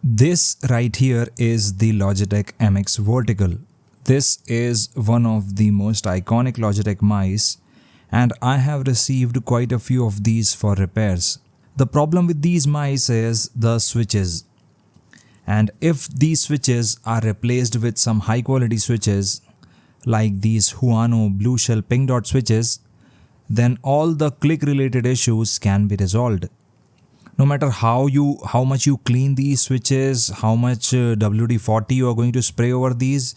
This right here is the Logitech MX Vertical. This is one of the most iconic Logitech mice, and I have received quite a few of these for repairs. The problem with these mice is the switches, and if these switches are replaced with some high quality switches like these Huano blue shell pink dot switches, then all the click related issues can be resolved. No matter how much you clean these switches, how much WD-40 you are going to spray over these,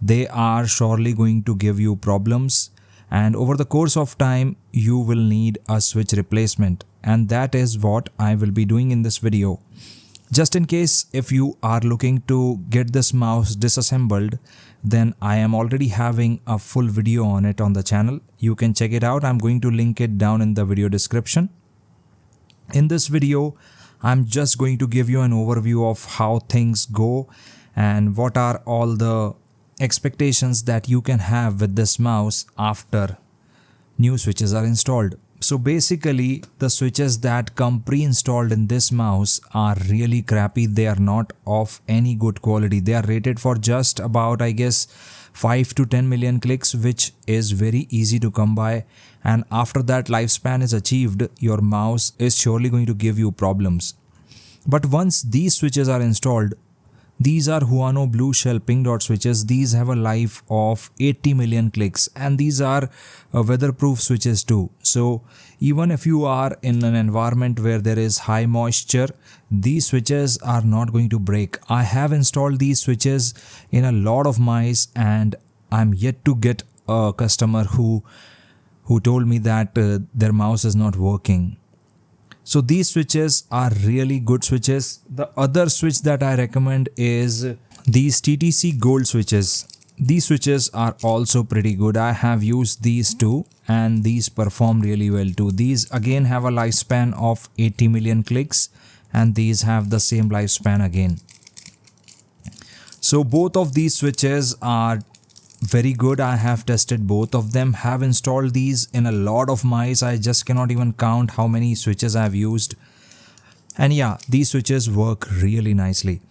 they are surely going to give you problems, and over the course of time you will need a switch replacement, and that is what I will be doing in this video. Just in case if you are looking to get this mouse disassembled, then I am already having a full video on it on the channel. You can check it out. I'm going to link it down in the video description. In this video, I'm just going to give you an overview of how things go and what are all the expectations that you can have with this mouse after new switches are installed. So basically, the switches that come pre-installed in this mouse are really crappy. They are not of any good quality. They are rated for just about, I guess, 5 to 10 million clicks, which is very easy to come by, and after that lifespan is achieved, your mouse is surely going to give you problems. But once these switches are installed, these are Huano blue shell pink dot switches. These have a life of 80 million clicks, and these are weatherproof switches too. So even if you are in an environment where there is high moisture, these switches are not going to break. I have installed these switches in a lot of mice, and I'm yet to get a customer who told me that their mouse is not working. So these switches are really good switches. The other switch that I recommend is these TTC Gold switches. These switches are also pretty good. I have used these too, and these perform really well too. These again have a lifespan of 80 million clicks, and these have the same lifespan again. So both of these switches are very good. I have tested both of them, have installed these in a lot of mice. I just cannot even count how many switches I have used, and yeah, these switches work really nicely.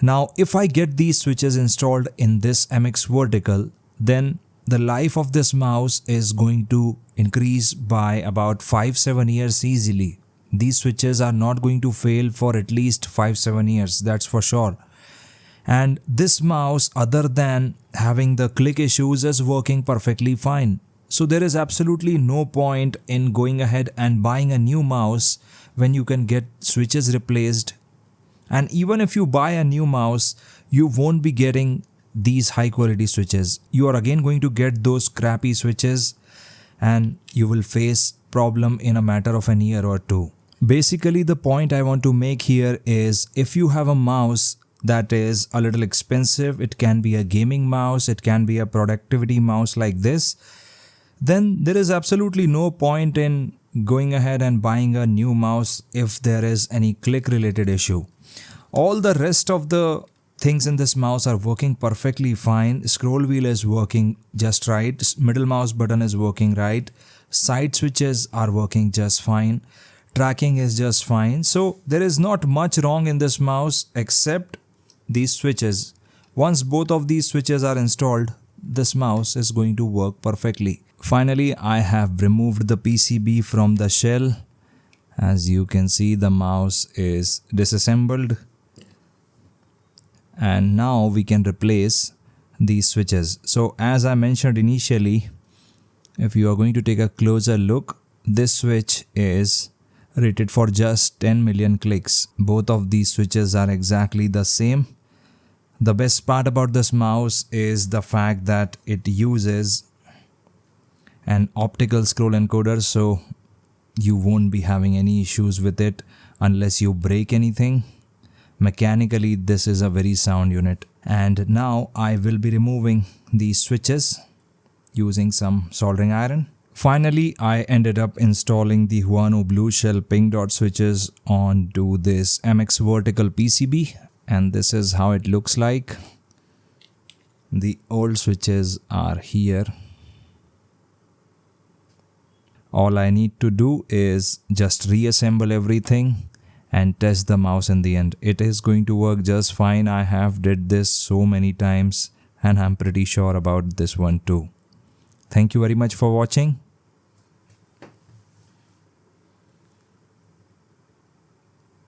Now if I get these switches installed in this MX Vertical, then the life of this mouse is going to increase by about 5-7 years easily. These switches are not going to fail for at least 5-7 years, that's for sure. And this mouse, other than having the click issues, is working perfectly fine. So there is absolutely no point in going ahead and buying a new mouse when you can get switches replaced. And even if you buy a new mouse, you won't be getting these high quality switches. You are again going to get those crappy switches, and you will face problem in a matter of an year or two. Basically, the point I want to make here is, if you have a mouse that is a little expensive, it can be a gaming mouse, it can be a productivity mouse like this, then there is absolutely no point in going ahead and buying a new mouse if there is any click related issue. All the rest of the things in this mouse are working perfectly fine. Scroll wheel is working just right, middle mouse button is working right, side switches are working just fine, tracking is just fine. So there is not much wrong in this mouse except these switches. Once both of these switches are installed, this mouse is going to work perfectly. Finally, I have removed the PCB from the shell. As you can see, the mouse is disassembled, and now we can replace these switches. So as I mentioned initially, if you are going to take a closer look, this switch is rated for just 10 million clicks. Both of these switches are exactly the same. The best part about this mouse is the fact that it uses an optical scroll encoder, so you won't be having any issues with it unless you break anything. Mechanically, this is a very sound unit. And now I will be removing these switches using some soldering iron. Finally, I ended up installing the Huano blue shell pink dot switches onto this MX Vertical PCB, and this is how it looks like. The old switches are here. All I need to do is just reassemble everything and test the mouse in the end. It is going to work just fine. I have did this so many times and I'm pretty sure about this one too. Thank you very much for watching.